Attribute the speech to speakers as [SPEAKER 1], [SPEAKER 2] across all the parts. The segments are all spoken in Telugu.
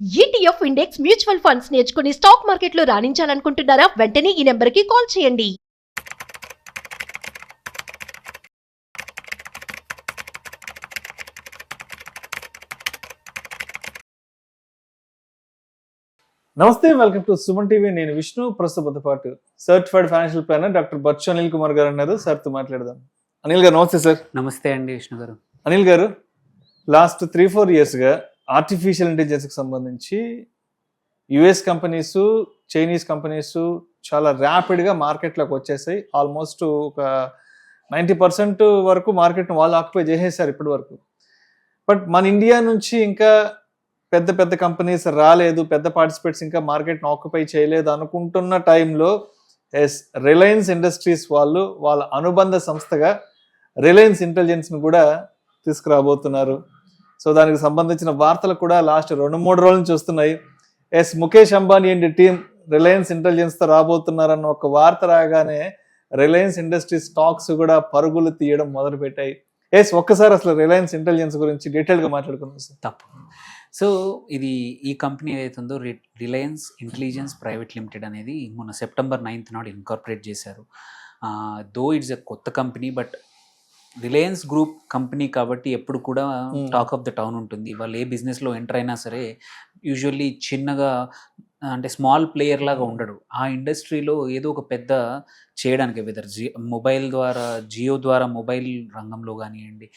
[SPEAKER 1] ఈటీఎఫ్ ఇండెక్స్ మ్యూచువల్ ఫండ్స్ నేర్చుకుని స్టాక్ మార్కెట్లో రాణించాలనుకుంటున్నారా? వెంటనే ఈ నెంబర్కి కాల్ చేయండి.
[SPEAKER 2] నమస్తే, వెల్కమ్ టు సుమన్ టీవీ. నేను విష్ణు. ప్రస్తుతంతో పాటు certified financial planner doctor Bachchu Anil Kumar గారు ఉన్నారు. సార్తో మాట్లాడదాం. అనిల్ గారు నమస్తే. సార్
[SPEAKER 3] నమస్తే అండి విష్ణు గారు.
[SPEAKER 2] అనిల్ గారు, లాస్ట్ 3-4 ఇయర్స్గా ఆర్టిఫిషియల్ ఇంటెలిజెన్స్కి సంబంధించి యుఎస్ కంపెనీస్, చైనీస్ కంపెనీస్ చాలా ర్యాపిడ్గా మార్కెట్లోకి వచ్చేసాయి. ఆల్మోస్ట్ ఒక 90% వరకు మార్కెట్ను వాళ్ళు ఆక్యుపై చేసేసారు ఇప్పటి వరకు. బట్ మన ఇండియా నుంచి ఇంకా పెద్ద పెద్ద కంపెనీస్ రాలేదు, పెద్ద పార్టిసిపేట్స్ ఇంకా మార్కెట్ను ఆక్యుపై చేయలేదు అనుకుంటున్న టైంలో రిలయన్స్ ఇండస్ట్రీస్ వాళ్ళు వాళ్ళ అనుబంధ సంస్థగా రిలయన్స్ ఇంటెలిజెన్స్ను కూడా తీసుకురాబోతున్నారు. సో దానికి సంబంధించిన వార్తలు కూడా లాస్ట్ 2-3 రోజుల నుంచి వస్తున్నాయి. Mukesh Ambani and team Reliance ఇంటెలిజెన్స్తో రాబోతున్నారన్న ఒక వార్త రాగానే రిలయన్స్ ఇండస్ట్రీస్ స్టాక్స్ కూడా పరుగులు తీయడం మొదలుపెట్టాయి. ఒక్కసారి అసలు రిలయన్స్ ఇంటెలిజెన్స్ గురించి డీటెయిల్గా మాట్లాడుకున్నాం సార్.
[SPEAKER 3] తప్పు. సో ఈ కంపెనీ ఏదైతే ఉందో రిలయన్స్ ఇంటెలిజెన్స్ ప్రైవేట్ లిమిటెడ్ అనేది మొన్న సెప్టెంబర్ 9th నాడు ఇన్కార్పొరేట్ చేశారు. దో ఇట్స్ ఎ కొత్త company, but Reliance group company కాబట్టి ఎప్పుడు కూడా టాక్ ఆఫ్ ద టౌన్ ఉంటుంది. వాళ్ళు ఏ బిజినెస్లో ఎంటర్ అయినా సరే యూజువల్లీ చిన్నగా అంటే స్మాల్ ప్లేయర్ లాగా ఉండడు. ఆ ఇండస్ట్రీలో ఏదో ఒక పెద్ద చేయడానికి, వెదర్ మొబైల్ ద్వారా, జియో ద్వారా మొబైల్ రంగంలో కానివ్వండి,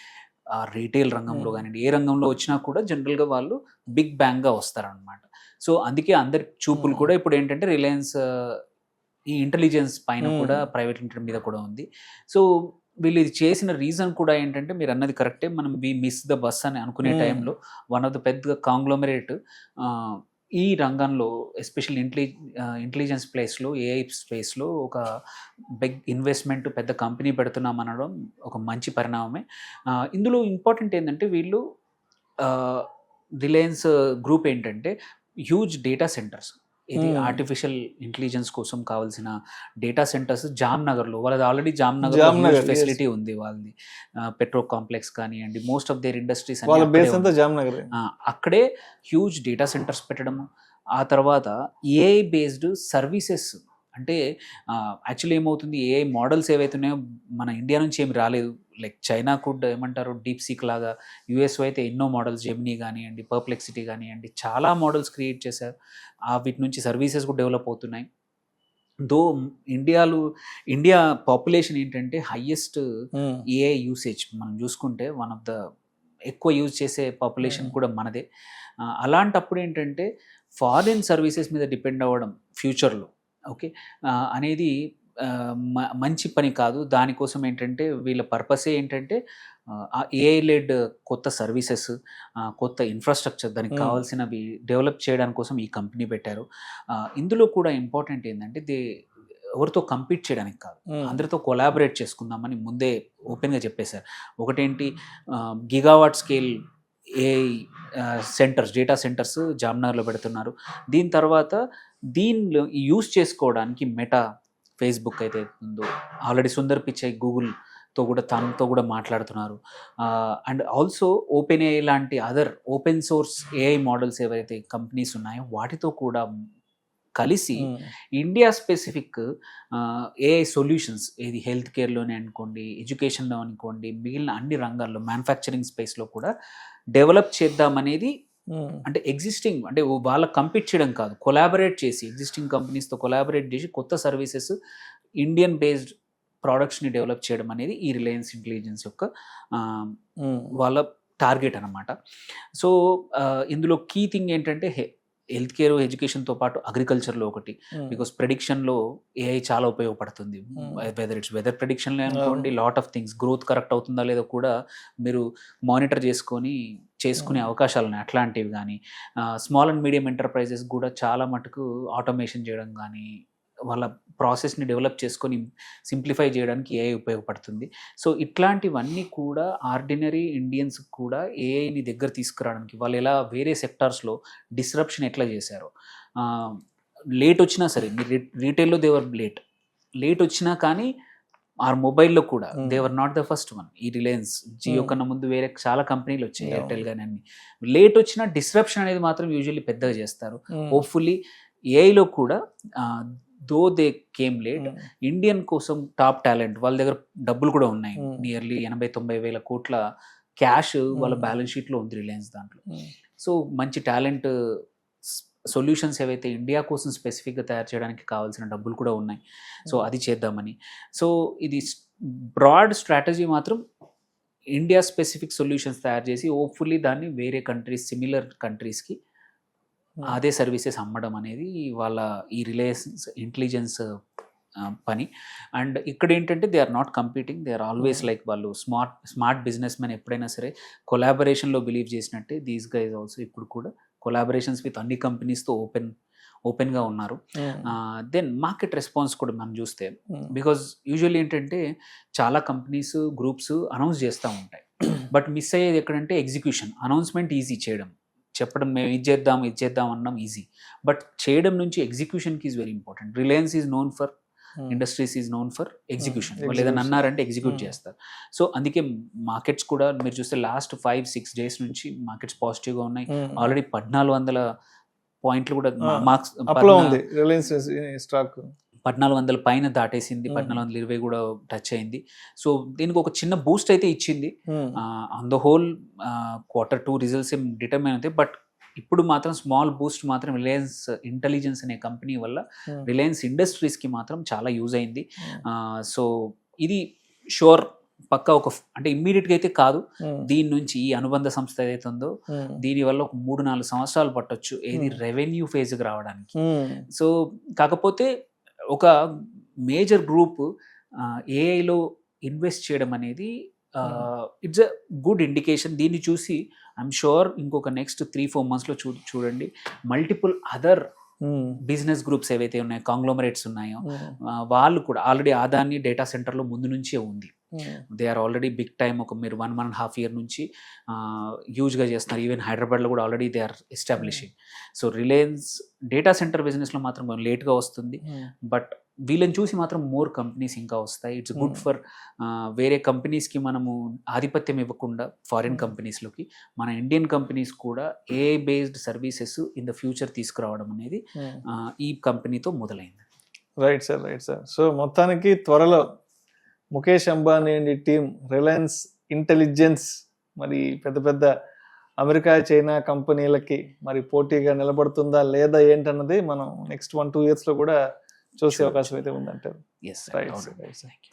[SPEAKER 3] రీటైల్ రంగంలో కానివ్వండి, ఏ రంగంలో వచ్చినా కూడా జనరల్గా వాళ్ళు బిగ్ బ్యాంగ్గా వస్తారనమాట. సో అందుకే అందరి చూపులు కూడా ఇప్పుడు ఏంటంటే రిలయన్స్ ఈ ఇంటెలిజెన్స్ పైన కూడా ప్రైవేట్ లిమిటెడ్ మీద కూడా ఉంది. సో వీళ్ళు ఇది చేసిన రీజన్ కూడా ఏంటంటే మీరు అన్నది కరెక్టే, మనం వి మిస్ ద బస్ అని అనుకునే టైంలో వన్ ఆఫ్ ద పెద్ద కాంగ్లోమరేట్ ఈ రంగంలో ఎస్పెషల్ ఇంటెలిజెన్స్ ప్లేస్లో, ఏఐ స్పేస్లో ఒక బిగ్ ఇన్వెస్ట్మెంట్ పెద్ద కంపెనీ పెడుతున్నాం అనడం ఒక మంచి పరిణామమే. ఇందులో ఇంపార్టెంట్ ఏంటంటే వీళ్ళు రిలయన్స్ గ్రూప్ ఏంటంటే హ్యూజ్ డేటా సెంటర్స్, ఇది ఆర్టిఫిషియల్ ఇంటెలిజెన్స్ కోసం కావాల్సిన డేటా సెంటర్స్ జామ్నగర్లో, వాళ్ళది ఆల్రెడీ జామ్నగర్ ఫెసిలిటీ ఉంది. వాళ్ళది పెట్రో కాంప్లెక్స్ కానివ్వండి, మోస్ట్ ఆఫ్ దేర్ ఇండస్ట్రీస్ అక్కడే హ్యూజ్ డేటా సెంటర్స్ పెట్టడము. ఆ తర్వాత ఏఐ బేస్డ్ సర్వీసెస్, అంటే యాక్చువల్లీ ఏమవుతుంది, ఏఐ మోడల్స్ ఏవైతే ఉన్నాయో మన ఇండియా నుంచి ఏమి రాలేదు. లైక్ చైనా కూడా ఏమంటారు డీప్ సీక్ లాగా, యూఎస్ అయితే ఎన్నో మోడల్స్, జెమినీ కానివ్వండి, పర్ప్లెక్సిటీ కానివ్వండి, చాలా మోడల్స్ క్రియేట్ చేశారు. వీటి నుంచి సర్వీసెస్ కూడా డెవలప్ అవుతున్నాయి. దో ఇండియా పాపులేషన్ ఏంటంటే హైయెస్ట్ ఏఐ యూసేజ్ మనం చూసుకుంటే వన్ ఆఫ్ ద ఎక్కువ యూజ్ చేసే పాపులేషన్ కూడా మనదే. అలాంటప్పుడు ఏంటంటే ఫారిన్ సర్వీసెస్ మీద డిపెండ్ అవ్వడం ఫ్యూచర్లో ఓకే అనేది మంచి పని కాదు. దానికోసం ఏంటంటే వీళ్ళ పర్పసే ఏంటంటే ఏఐ లెడ్ కొత్త సర్వీసెస్, కొత్త ఇన్ఫ్రాస్ట్రక్చర్, దానికి కావాల్సినవి డెవలప్ చేయడానికి కోసం ఈ కంపెనీ పెట్టారు. ఇందులో కూడా ఇంపార్టెంట్ ఏంటంటే ఎవరితో కంపీట్ చేయడానికి కాదు, అందరితో కొలాబరేట్ చేసుకుందామని ముందే ఓపెన్గా చెప్పేశారు. ఒకటేంటి, gigawatt scale AI centres, data centres జామ్నగర్లో పెడుతున్నారు. దీని తర్వాత దీనిలో యూస్ చేసుకోవడానికి మెటా, ఫేస్బుక్ అయితే ఉందో ఆల్రెడీ సుందర్ పిచాయ్ గూగుల్తో కూడా తనతో కూడా మాట్లాడుతున్నారు. అండ్ ఆల్సో ఓపెన్ ఏఐ లాంటి other open source AI models ఏవైతే కంపెనీస్ ఉన్నాయో వాటితో కూడా కలిసి ఇండియా స్పెసిఫిక్ ఏఐ సొల్యూషన్స్, ఏది హెల్త్ కేర్లోనే అనుకోండి, ఎడ్యుకేషన్లో అనుకోండి, మిగిలిన అన్ని రంగాల్లో, మ్యానుఫ్యాక్చరింగ్ స్పేస్లో కూడా డెవలప్ చేద్దామనేది. అంటే ఎగ్జిస్టింగ్, అంటే వాళ్ళ కంపీట్ చేయడం కాదు, కొలాబరేట్ చేసి ఎగ్జిస్టింగ్ కంపెనీస్తో కొలాబరేట్ చేసి కొత్త సర్వీసెస్, ఇండియన్ బేస్డ్ ప్రోడక్ట్స్ని డెవలప్ చేయడం అనేది ఈ రిలయన్స్ ఇంటెలిజెన్స్ యొక్క వాళ్ళ టార్గెట్ అనమాట. సో ఇందులో కీ థింగ్ ఏంటంటే హెల్త్ కేర్, ఎడ్యుకేషన్తో పాటు అగ్రికల్చర్లో ఒకటి, బికాస్ ప్రెడిక్షన్లో ఏఐ చాలా ఉపయోగపడుతుంది. వెదర్ ఇట్స్ వెదర్ ప్రెడిక్షన్లో అనుకోండి, lot of things, growth correct అవుతుందా లేదో కూడా మీరు మానిటర్ చేసుకునే అవకాశాలు ఉన్నాయి. అట్లాంటివి కానీ స్మాల్ అండ్ మీడియం ఎంటర్ప్రైజెస్ కూడా చాలా మటుకు ఆటోమేషన్ చేయడం కానీ, వాళ్ళ ప్రాసెస్ని డెవలప్ చేసుకొని సింప్లిఫై చేయడానికి ఏఐ ఉపయోగపడుతుంది. సో ఇట్లాంటివన్నీ కూడా ఆర్డినరీ ఇండియన్స్ కూడా ఏఐని దగ్గర తీసుకురావడానికి, వాళ్ళు ఎలా వేరే సెక్టార్స్లో డిస్రప్షన్ ఎట్లా చేశారో, లేట్ వచ్చినా సరే, మీరు రీటైల్లో దేవర్ లేట్ వచ్చినా కానీ ఆర్ మొబైల్లో కూడా దేవర్ నాట్ ద ఫస్ట్ వన్. ఈ రిలయన్స్ జియో కన్నా ముందు వేరే చాలా కంపెనీలు వచ్చాయి, ఎయిర్టెల్ కానీ అన్ని. లేట్ వచ్చిన డిస్రప్షన్ అనేది మాత్రం యూజువల్లీ పెద్దగా చేస్తారు. హోప్ఫుల్లీ ఏఐలో కూడా though they came late, Indian కోసం టాప్ టాలెంట్ వాళ్ళ దగ్గర డబ్బులు కూడా ఉన్నాయి. నియర్లీ 80-90 వేల కోట్ల క్యాష్ వాళ్ళ బ్యాలెన్స్ షీట్లో ఉంది రిలయన్స్ దాంట్లో. సో మంచి టాలెంట్ సొల్యూషన్స్ ఏవైతే ఇండియా కోసం స్పెసిఫిక్గా తయారు చేయడానికి కావాల్సిన డబ్బులు కూడా ఉన్నాయి. సో అది చేద్దామని. సో ఇది బ్రాడ్ స్ట్రాటజీ మాత్రం ఇండియా స్పెసిఫిక్ సొల్యూషన్స్ తయారు చేసి హోప్ఫుల్లీ దాన్ని వేరే కంట్రీస్, సిమిలర్ కంట్రీస్కి అదే సర్వీసెస్ అమ్మడం అనేది వాళ్ళ ఈ రిలయన్స్ ఇంటెలిజెన్స్ పని. అండ్ ఇక్కడ ఏంటంటే they are not competing, they are always like వాళ్ళు స్మార్ట్ బిజినెస్ మెన్ ఎప్పుడైనా సరే కొలాబరేషన్లో బిలీవ్ చేసినట్టే దీస్ గైజ్ ఆల్సో ఇప్పుడు కూడా కొలాబరేషన్స్ విత్ అన్ని కంపెనీస్తో ఓపెన్గా ఉన్నారు. దెన్ మార్కెట్ రెస్పాన్స్ కూడా మనం చూస్తే, బికాజ్ యూజువల్లీ ఏంటంటే చాలా కంపెనీస్ గ్రూప్స్ అనౌన్స్ చేస్తూ ఉంటాయి, బట్ మిస్ అయ్యేది ఎక్కడంటే ఎగ్జిక్యూషన్. అనౌన్స్మెంట్ ఈజీ చేయడం, చెప్పడం మేము ఇది చేద్దాం అనడం ఈజీ, బట్ చేయడం నుంచి ఎగ్జిక్యూషన్కి is very important. Reliance is known for, industries is known for execution. వాళ్ళు ఏదైనా అన్నారంటే ఎగ్జిక్యూట్ చేస్తారు. సో అందుకే మార్కెట్స్ కూడా మీరు చూస్తే లాస్ట్ 5-6 డేస్ నుంచి మార్కెట్స్ పాజిటివ్గా ఉన్నాయి. ఆల్రెడీ 1400 పాయింట్లు కూడా మార్క్స్ 1400 పైన దాటేసింది, 1420 కూడా టచ్ అయింది. సో దీనికి ఒక చిన్న బూస్ట్ అయితే ఇచ్చింది. On the whole Q2 results ఏం డిటర్మైన్ అవుతాయి, బట్ ఇప్పుడు మాత్రం స్మాల్ బూస్ట్ మాత్రం రిలయన్స్ ఇంటెలిజెన్స్ అనే కంపెనీ వల్ల రిలయన్స్ ఇండస్ట్రీస్కి మాత్రం చాలా యూజ్ అయింది. సో ఇది షూర్ పక్కా అంటే ఇమ్మీడియట్గా అయితే కాదు, దీని నుంచి ఈ అనుబంధ సంస్థ ఏదైతే ఉందో దీనివల్ల ఒక 3-4 సంవత్సరాలు పట్టొచ్చు ఏది రెవెన్యూ ఫేజ్కి రావడానికి. సో కాకపోతే ఒక మేజర్ గ్రూప్ ఏఐలో ఇన్వెస్ట్ చేయడం అనేది ఇట్స్ అ గుడ్ ఇండికేషన్. దీన్ని చూసి ఐఎమ్ షూర్ ఇంకొక నెక్స్ట్ 3-4 monthsలో చూడండి మల్టిపుల్ అదర్ బిజినెస్ గ్రూప్స్ ఏవైతే ఉన్నాయో, కాంగ్లోమరేట్స్ ఉన్నాయో, వాళ్ళు కూడా ఆల్రెడీ ఆదాని డేటా సెంటర్లో ముందు నుంచే ఉంది. They are already big time. ఒక మీరు 1.5 year నుంచి హ్యూజ్గా చేస్తున్నారు. ఈవెన్ హైదరాబాద్లో కూడా already they are establishing. So Reliance data centre బిజినెస్లో మాత్రం కొంచెం లేట్గా వస్తుంది, బట్ వీళ్ళని చూసి మాత్రం మోర్ కంపెనీస్ ఇంకా వస్తాయి. ఇట్స్ గుడ్ ఫర్ వేరే కంపెనీస్కి మనము ఆధిపత్యం ఇవ్వకుండా ఫారిన్ కంపెనీస్లోకి మన ఇండియన్ కంపెనీస్ కూడా AI based services in the future తీసుకురావడం అనేది ఈ కంపెనీతో మొదలైంది.
[SPEAKER 2] Right sir. సో మొత్తానికి త్వరలో Mukesh Ambani and team Reliance intelligence మరి పెద్ద అమెరికా, చైనా కంపెనీలకి మరి పోటీగా నిలబడుతుందా లేదా ఏంటన్నది మనం నెక్స్ట్ 1-2 yearsలో కూడా చూసే అవకాశం అయితే ఉందంటారు.
[SPEAKER 3] Yes,
[SPEAKER 2] right.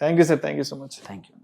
[SPEAKER 2] Thank you sir, thank you so much.
[SPEAKER 3] Thank you.